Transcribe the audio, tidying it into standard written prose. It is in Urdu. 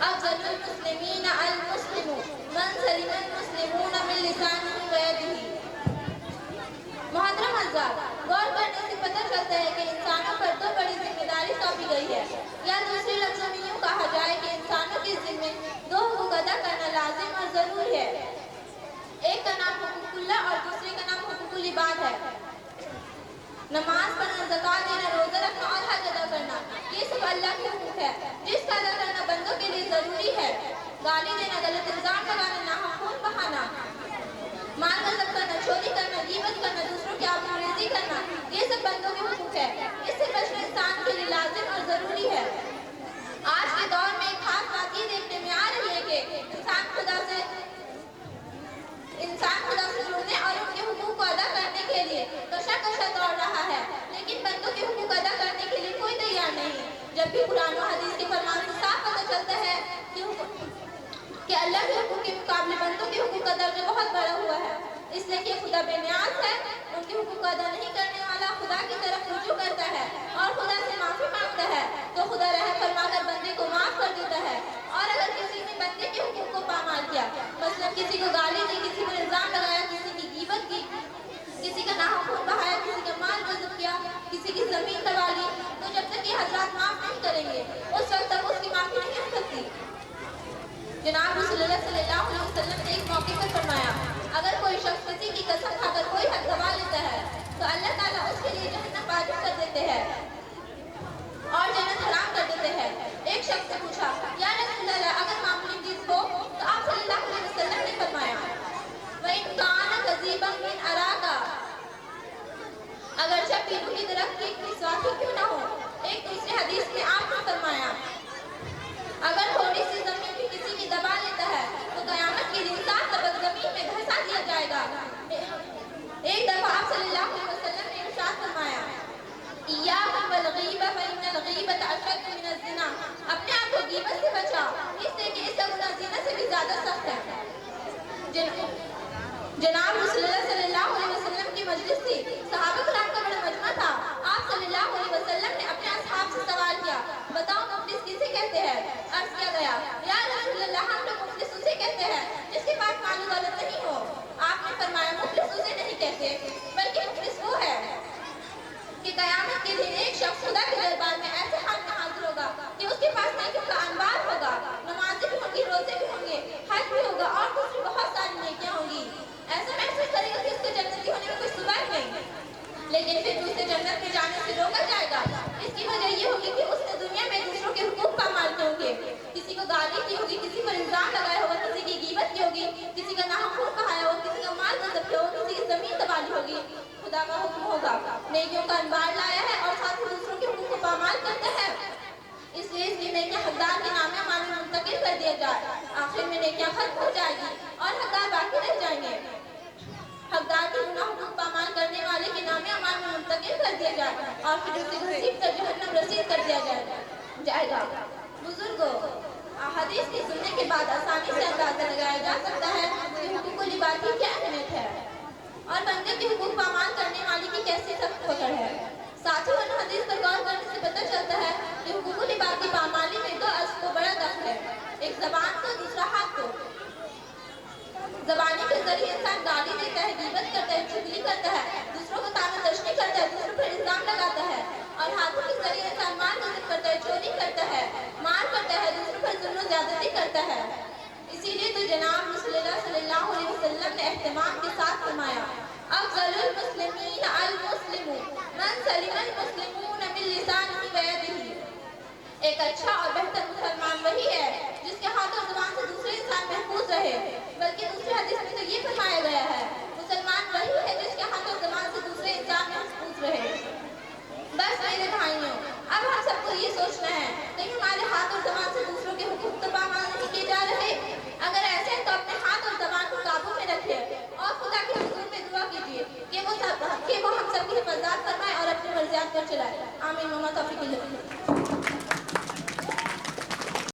افضل المسلمین المسلم من سلم المسلمون من لسانہ و یدہ۔ محترم حضرات، غور کرنے سے پتہ چلتا ہے کہ انسانوں پر دو بڑی ذمہ داری سونپی گئی ہے، یا دوسرے لفظوں میں یوں کہا جائے کہ انسانوں کے ذمے دو حقوق ادا کرنا لازم اور ضروری ہے۔ ایک کا نام حقوق اللہ اور دوسرے کا نام حقوق العباد ہے۔ نماز پڑھنا، زکوٰۃ دینا، روزہ رکھنا اور حج ادا کرنا، یہ سب اللہ کے حقوق ہے جس کا ادا کرنا بندوں کے لیے ضروری ہے۔ گالی دینا، غلط الزام لگانا، ناحق خون بہانا، مال غصب کرنا، چوری کرنا، غیبت کرنا، دوسروں کی آبروریزی کرنا، یہ سب بندوں کے حقوق ہے۔ اس سے بچنا انسان کے لیے لازم اور ضروری ہے۔ آج کے دور میں ایک خاص بات یہ دیکھنے میں آ رہی ہے کہ انسان خدا سے جڑنے اور ان کے حقوق کو ادا کرنے کے لیے کشا دوڑ رہا ہے، لیکن بندوں کے حقوق ادا کرنے کے لیے کوئی تیار نہیں۔ جبکہ قرآن و حدیث کے فرمان سے صاف پتہ چلتا ہے کہ اللہ کے حقوق کے مقابلے بندوں کے حقوق کا درجہ بہت بڑا ہوا ہے، اس لیے کہ خدا بے نیاز ہے، ان کے حقوق ادا نہیں کرنے والا خدا کی طرف رجوع کرتا ہے اور خدا سے معافی مانگتا ہے تو خدا رحم فرما کر بندے کو معاف کر دیتا ہے۔ اور اگر کسی نے بندے کے حقوق کو پامال کیا، مثلا کسی کو گالی دی، کسی پر الزام لگایا، کسی کی غیبت کی، کسی کا ناحق خون بہایا، کسی کا مال غصب کیا، کسی کی زمین دبا لی، تو جب تک یہ حضرات معاف نہیں کریں گے اس وقت تک اس کی معافی نہیں ہو سکتی۔ جناب رسول اللہ صلی اللہ علیہ وسلم نے ایک موقع پر فرمایا، اگر کوئی شخص کسی کی قسم کھا کر کوئی حق گوا لیتا ہے تو اللہ تعالیٰ اس کے لیے جہنم واجب کر دیتے ہیں اور جنت حرام کر دیتے ہیں۔ ایک شخص سے پوچھا، یا رسول اللہ اگر معمولی چیز ہو تو آپ صلی اللہ علیہ وسلم نے فرمایا وَإِنْ كَانَ كَذِيبًا مِنْ أَرَاكَ، اگرچہ پیڑوں کی درخت کی مسواک ہی کیوں نہ ہو۔ ایک دوسری حدیث میں آپ نے فرمایا اگر تھوڑی سی زمین بھی کسی کی دبا لیتا ہے تو قیامت کے دن 7 طبق زمین میں دھسا دیا جائے گا۔ ایک دفعہ آپ صلی اللہ علیہ وسلم نے ارشاد فرمایا إِيَّاكُمْ وَالْغِيبَةَ فَإِنَّ الْغِيبَةَ أَشَدُّ مِنَ الزِّنَا، اپنے آپ کو غیبت سے بچاؤ، اس لیے کہ اس کا گناہ زنا سے بھی زیادہ سخت ہے۔ جناب رسول اللہ صلی اللہ علیہ وسلم کی مجلس تھی، صحابہ کرام کا بڑا مجمع تھا۔ آپ صلی اللہ علیہ وسلم نے اپنے اصحاب سے سوال کیا، بتاؤ مفلس کسے کہتے ہیں؟ عرض کیا گیا، یا رسول اللہ ہم لوگ مفلس اسے کہتے ہیں جس کے پاس مال و دولت نہیں ہو۔ آپ نے فرمایا مفلس اسے نہیں کہتے بلکہ مفلس وہ ہے کہ قیامت کے دن ایک شخص خدا کے دربار میں ایسے حال میں حاضر ہوگا کہ اس کے پاس نیکیوں کا انبار ہوگا، نمازیں بھی ہوں گی، روزے بھی ہوں گے، حج بھی ہوگا اور دوسری بہت ساری نیکیاں ہوں گی۔ ایسا محسوس کرے گا کہ اس کو جنتی ہونے میں کوئی صبح نہیں، لیکن پھر اسے جنت میں جانے سے روکا جائے گا۔ اس کی وجہ یہ ہوگی کہ اس نے دنیا میں دوسروں کے حقوق پامال کیے ہوں گے، کسی کو گالی کی ہوگی، کسی پر الزام لگایا ہوگا، کسی کی غیبت کی ہوگی، کسی کا ناحق خون بہایا ہوگا، کسی کا مال غصب کیا ہوگا، کسی کی زمین دبالی ہوگی۔ خدا کا حکم ہوگا، نیکیوں کا انبار لایا ہے اور ساتھ ہی دوسروں کے حقوق کو پامال کرتا ہے، اس لیے اس کی نیکیاں حقدار کے نام اعمال میں منتقل کر دیا جائے۔ آخر میں نیکیاں ختم ہو جائے گی اور حقدار باقی رہ جائیں گے۔ حقدار کے گناہ حقوق پامال کرنے والے کے نام اعمال میں منتقل کر دیا جائے اور پھر اسے گھسیٹ کر جہنم رسید کر دیا جائے گا۔ بزرگوں، حدیث کے سننے کے بعد آسانی سے اندازہ لگایا جا سکتا ہے کہ حقوق العباد کی کیا اہمیت ہے اور بندے کے حقوق پامال کرنے والے کی کیسی سخت پکڑ ہے۔ ساتھ ہی ان حدیث پر غور کرنے سے پتہ چلتا ہے کہ حقوق العباد کی پامالی میں دو اصل کو بڑا دخل ہے، ایک زبان کو، دوسرا ہاتھ کو۔ زبانی کے ذریعے انسان گالی دیتا ہے، غیبت کرتا ہے، چغلی کرتا ہے، دوسروں کو طعنہ تشنی کرتا ہے، دوسروں پر الزام لگاتا ہے، اور ہاتھوں کے ذریعے انسان مال غصب کرتا ہے، چوری کرتا ہے، مار کرتا ہے، دوسروں پر ظلم و زیادتی کرتا ہے۔ اسی لیے تو جناب رسول اللہ صلی اللہ علیہ وسلم نے اہتمام کے ساتھ فرمایا افضل المسلمین المسلم من سلم المسلمون من لسانہ و یدہ، ایک اچھا اور بہتر مسلمان وہی ہے جس کے ہاتھ اور زبان سے دوسرے انسان محفوظ رہے، بلکہ دوسری حدیث میں تو یہ فرمایا گیا ہے مسلمان وہی ہے جس کے ہاتھ اور زبان سے دوسرے انسان محفوظ رہے۔ بس میرے بھائیوں، اب ہم سب کو یہ سوچنا ہے کہیں ہمارے ہاتھ اور زبان سے دوسروں کے حقوق تو پامال نہیں کیے جا رہے۔ اگر ایسے ہیں تو اپنے ہاتھ اور زبان کو قابو میں رکھیں اور خدا کے حضور میں دعا کیجیے کہ وہ ہم سب کی حفاظت فرمائے اور اپنے مرضیات پر چلائے۔ آمین۔ وما توفیق الا باللہ۔